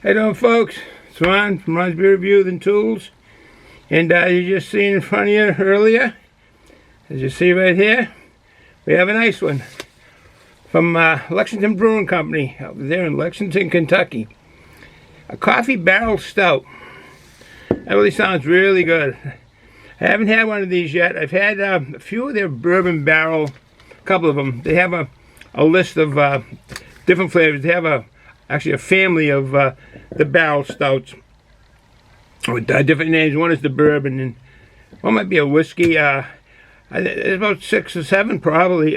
How you doing, folks? It's Ron from Ron's Beer Review and Tools. And you just seen in front of you earlier, as you see right here, we have a nice one from Lexington Brewing Company over there in Lexington, Kentucky. A coffee barrel stout. That really sounds really good. I haven't had one of these yet. I've had a few of their bourbon barrel, a couple of them. They have a list of different flavors. They have actually a family of the barrel stouts with different names. One is the bourbon, and one might be a whiskey. There's about 6 or 7 probably,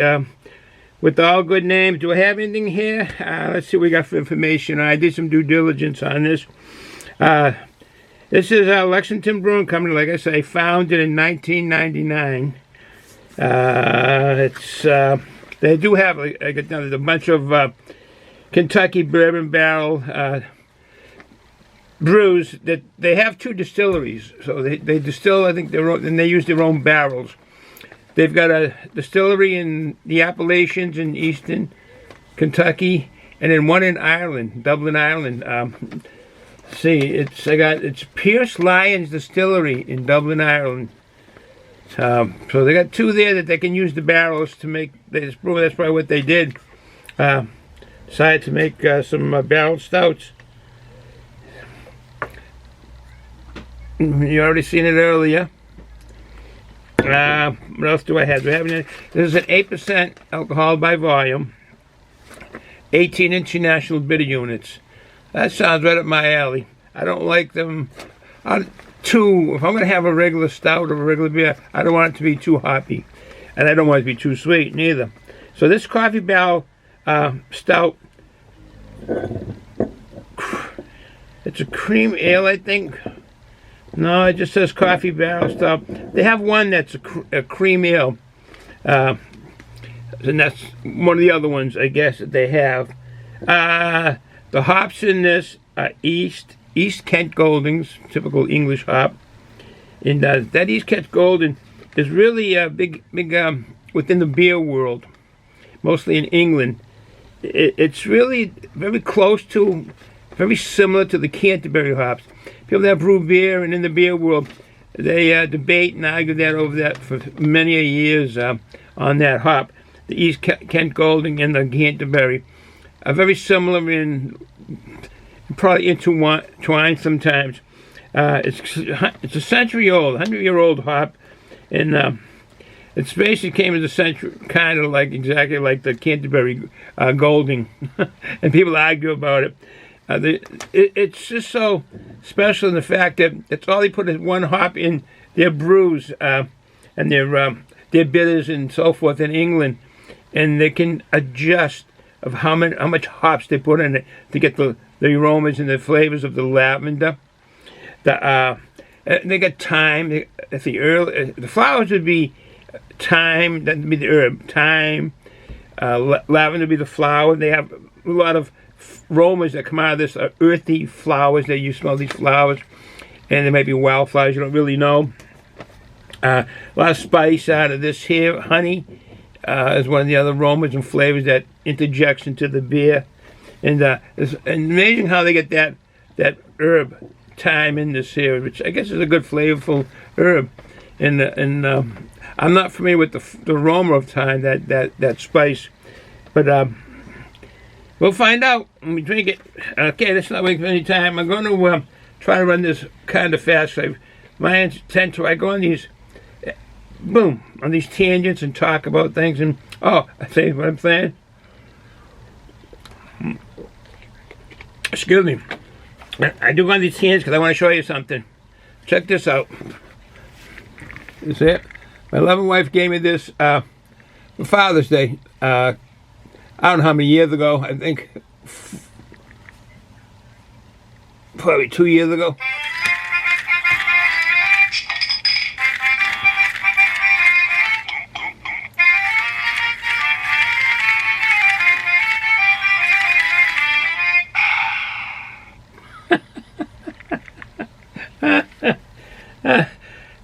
with all good names. Do I have anything here? Let's see what we got for information. I did some due diligence on this. This is Lexington Brewing Company, like I say, founded in 1999. They do have a bunch of Kentucky bourbon barrel brews. That they have 2 distilleries, so they distill, I think, their own, and they use their own barrels. They've got a distillery in the Appalachians in eastern Kentucky, and then one in Ireland, Dublin, Ireland. See, it's Pearse Lyons Distillery in Dublin, Ireland. So they got 2 there that they can use the barrels to make this brew. That's probably what they did. Decided to make some barrel stouts. You already seen it earlier. What else do I have? This is an 8% alcohol by volume, 18 international bitter units. That sounds right up my alley. I don't like them if I'm going to have a regular stout or a regular beer, I don't want it to be too hoppy. And I don't want it to be too sweet, neither. So this coffee barrel stout, it's a cream ale, I think. No, it just says coffee barrel stout. They have one that's a cream ale. And that's one of the other ones, I guess, that they have. The hops in this are East Kent Goldings, typical English hop. And that East Kent Golden is really big within the beer world, mostly in England. It's really very close to, very similar to the Canterbury hops. People that brew beer and in the beer world, they debate and argue over that for many years on that hop. The East Kent Golding and the Canterbury are very similar in, probably intertwined sometimes. It's a century-old, 100-year-old hop, and it's basically came as a century, kind of like exactly like the Canterbury Golding, and people argue about it. It's just so special in the fact that that's all they put is one hop in their brews and their bitters and so forth in England, and they can adjust of how much hops they put in it to get the aromas and the flavors of the lavender. They got thyme. The flowers would be thyme. That would be the herb. Thyme. Lavender would be the flower. They have a lot of aromas that come out of this earthy flowers. That you smell these flowers, and there might be wildflowers. You don't really know. A lot of spice out of this here. Honey is one of the other aromas and flavors that interjects into the beer, and it's amazing how they get that herb thyme in this here, which I guess is a good flavorful herb. And I'm not familiar with the aroma of thyme, that spice, but we'll find out when we drink it. Okay, let's not wait for any time. I'm going to try to run this kind of fast. My intent to I go on these. Boom, on these tangents and talk about things, and I say what I'm saying. Excuse me. I do go on these tangents because I want to show you something. Check this out. This is it. My loving wife gave me this for Father's Day. I don't know how many years ago. I think probably 2 years ago.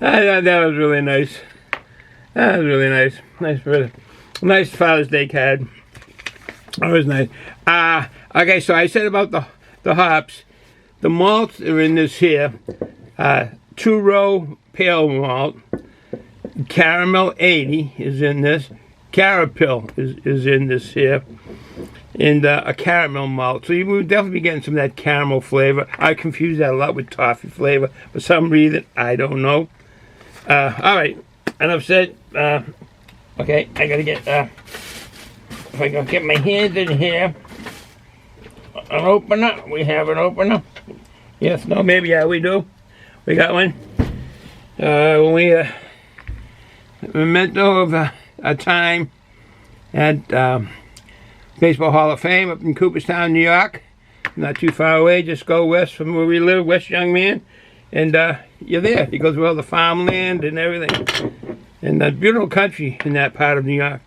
I thought that was really nice. That was really nice. Nice Father's Day card. That was nice. Okay, so I said about the hops. the malts are in this here. 2-row pale malt. Caramel 80 is in this. Carapalis is in this here. And a caramel malt. So you will definitely be getting some of that caramel flavor. I confuse that a lot with toffee flavor. For some reason, I don't know. Alright, enough said. Okay, I gotta get, if I can get my hands in here. An opener. We have an opener. Yes, no, maybe, yeah, we do. We got one. Memento of a time at Baseball Hall of Fame up in Cooperstown, New York. Not too far away, just go west from where we live, West Young Man. And you're there. You go through all the farmland and everything. And the beautiful country in that part of New York.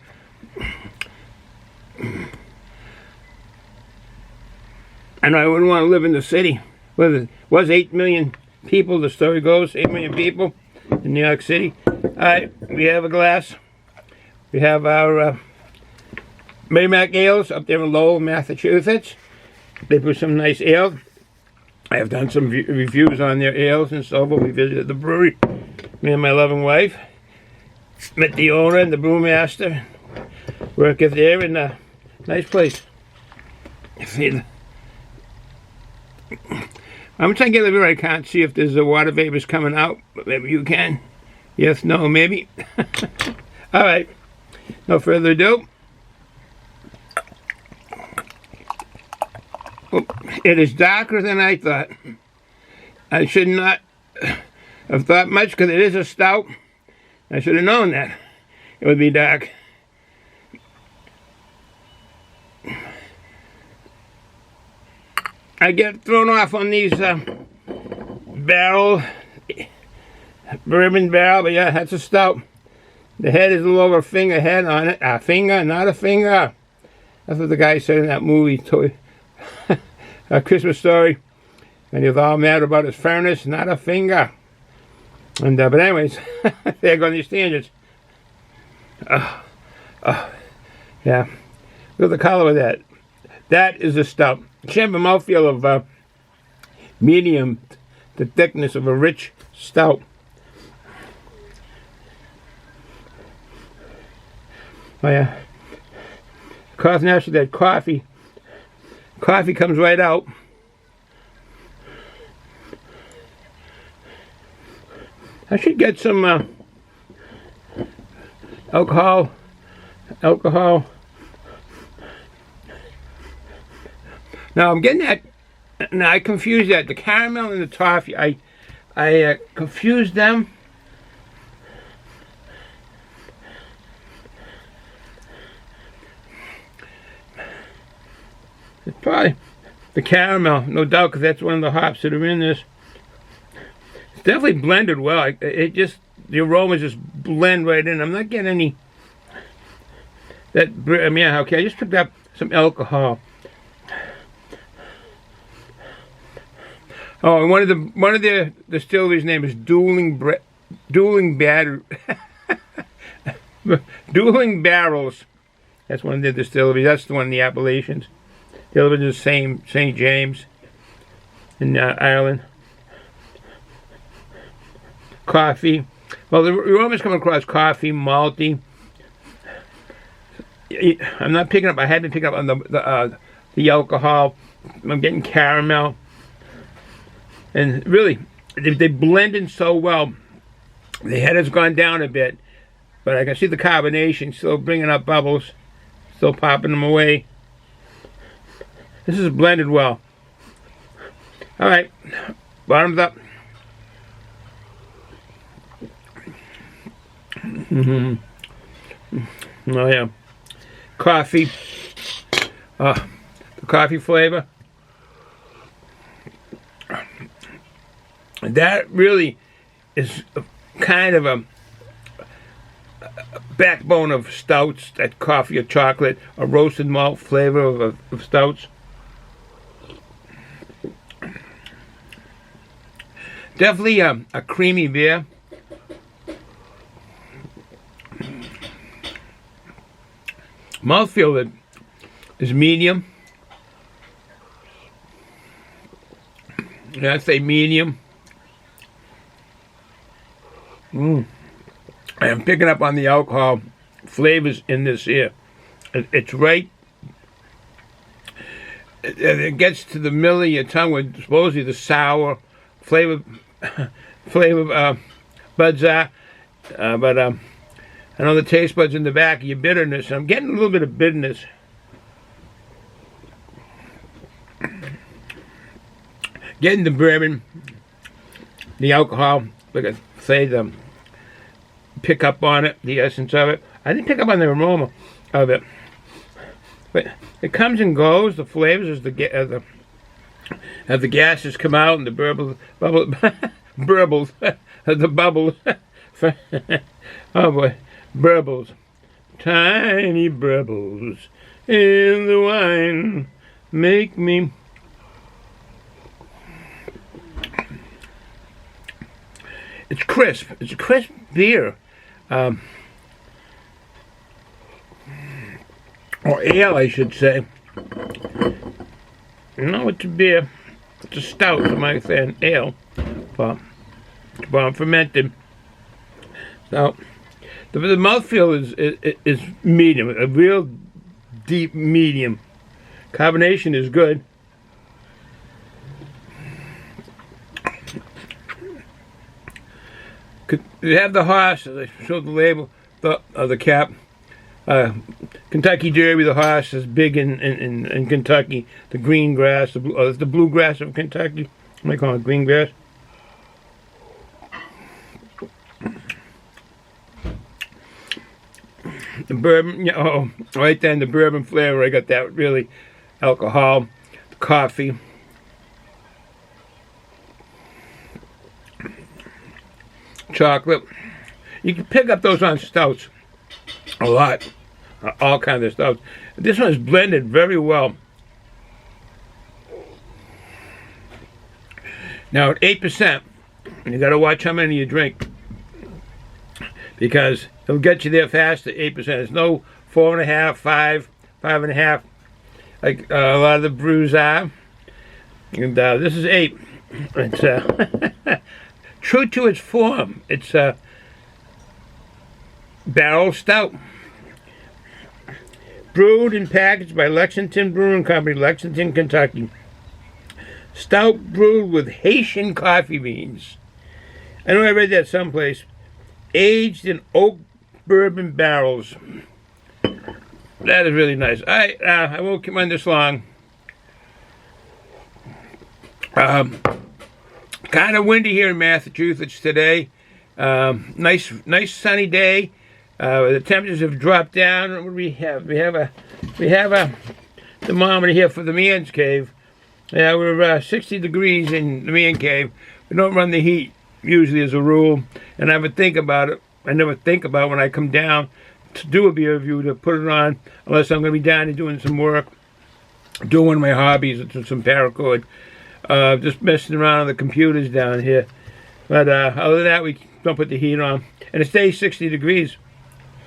I know I wouldn't want to live in the city. Well, it was 8 million people, the story goes, 8 million people in New York City. Alright, we have a glass. We have our Merrimack ales up there in Lowell, Massachusetts. They put some nice ale. I have done some reviews on their ales and so forth. We visited the brewery, me and my loving wife. Met the owner and the brewmaster. Worketh there in a nice place. I'm trying to get a view. I can't see if there's water vapors coming out, but maybe you can. Yes, no, maybe. Alright, no further ado. It is darker than I thought. I should not have thought much because it is a stout. I should have known that it would be dark. I get thrown off on these bourbon barrel, but yeah, that's a stout. The head is a little over a finger head on it. A finger, not a finger. That's what the guy said in that movie, A Christmas Story. And he was all mad about his furnace, not a finger. And but anyways, there go these tangents. Yeah. Look at the color of that. That is a stout. It should have a mouthfeel of medium, the thickness of a rich stout. Oh yeah. Of course, now she that coffee. Coffee comes right out. I should get some alcohol. Now I'm getting that. Now I confuse that. The caramel and the toffee. I confused them. It's probably the caramel, no doubt, because that's one of the hops that are in this. It's definitely blended well. It just, the aromas just blend right in. I'm not getting any that. I mean, okay, I just picked up some alcohol. Oh, and one of the distilleries' name is Dueling Barrels. That's one of the distilleries. That's the one in the Appalachians. The other one is St. James in Ireland. Coffee. Well, the aroma's coming across coffee, malty. I'm not picking up. I haven't picked up on the alcohol. I'm getting caramel. And really, they blend in so well. The head has gone down a bit, but I can see the carbonation still bringing up bubbles, still popping them away. This is blended well. All right, bottoms up. Oh yeah, coffee. The coffee flavor. That really is kind of a backbone of stouts, that coffee or chocolate, a roasted malt flavor of stouts. Definitely a creamy beer. Mouthfeel that is medium. I'd say medium. I'm picking up on the alcohol flavors in this here. It's right. It gets to the middle of your tongue with supposedly the sour flavor buds are. But I know the taste buds in the back of your bitterness. I'm getting a little bit of bitterness. Getting the bourbon, the alcohol, like I say, the pick up on it, the essence of it. I didn't pick up on the aroma of it, but it comes and goes. The flavors as the gases come out and the burbles, the bubbles. Oh boy, burbles, tiny burbles in the wine make me. It's crisp. It's a crisp beer. Or ale, I should say. No, it's a beer. It's a stout, I might say, an ale. But fermented. So, the mouthfeel is medium. A real deep medium. Carbonation is good. You have the horse, as I showed the label, the cap. Kentucky Derby, the horse is big in Kentucky. The green grass, the bluegrass of Kentucky. What do I call it, green grass? The bourbon, oh, right then, the bourbon flavor, I got that really alcohol, the coffee. Chocolate. You can pick up those on stouts a lot, all kinds of stouts. This one is blended very well. Now at 8%, you got to watch how many you drink because it'll get you there fast at 8%. It's no 4.5, 5, 5.5, like a lot of the brews are. And this is 8. It's true to its form. It's a barrel stout. Brewed and packaged by Lexington Brewing Company, Lexington, Kentucky. Stout brewed with Haitian coffee beans. I know I read that someplace. Aged in oak bourbon barrels. That is really nice. I won't keep on this long. Kind of windy here in Massachusetts today. Nice sunny day. The temperatures have dropped down. What do we have? We have a thermometer here for the man's cave. Yeah, we're 60 degrees in the man cave. We don't run the heat usually as a rule, and I would think about it. I never think about when I come down to do a beer review to put it on, unless I'm going to be down and doing some work, doing one of my hobbies, some paracord. Just messing around on the computers down here. But other than that, we don't put the heat on. And it stays 60 degrees.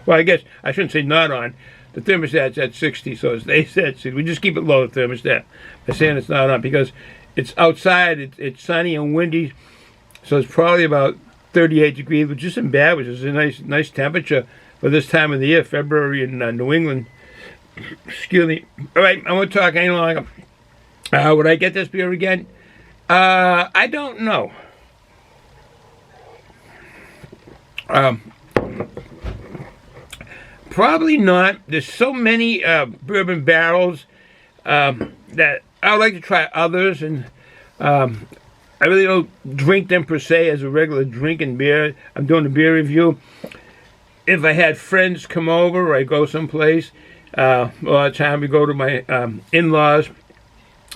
Well, I guess I shouldn't say not on. The thermostat's at 60, so it stays at 60. We just keep it low, the thermostat. By saying it's not on because it's outside, it's sunny and windy. So it's probably about 38 degrees, which isn't bad, which is a nice temperature for this time of the year, February in New England. Excuse me. All right, I won't talk any longer. Would I get this beer again? I don't know. Probably not. There's so many bourbon barrels that I would like to try others, and I really don't drink them per se as a regular drinking beer. I'm doing a beer review. If I had friends come over or I go someplace, a lot of time we go to my in-laws,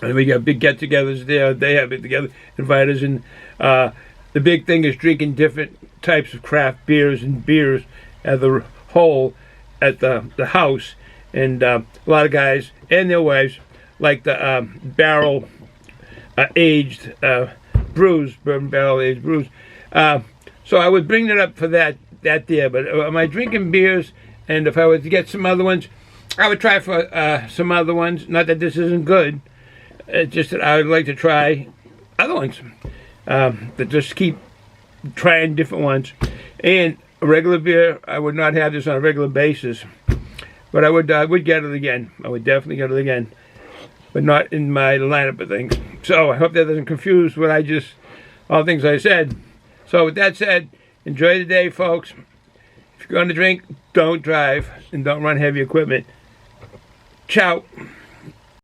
and we got big get-togethers there. They have it together, invite us, and the big thing is drinking different types of craft beers and beers as a whole at the house. And a lot of guys and their wives like the barrel aged brews, bourbon barrel aged brews. So I would bring that up for that there. But am I drinking beers? And if I was to get some other ones, I would try for some other ones. Not that this isn't good. It's just that I would like to try other ones that just keep trying different ones. And a regular beer, I would not have this on a regular basis, but I would get it again. I would definitely get it again, but not in my lineup of things. So I hope that doesn't confuse what all the things I said. So with that said, enjoy the day, folks. If you're going to drink, don't drive and don't run heavy equipment. Ciao.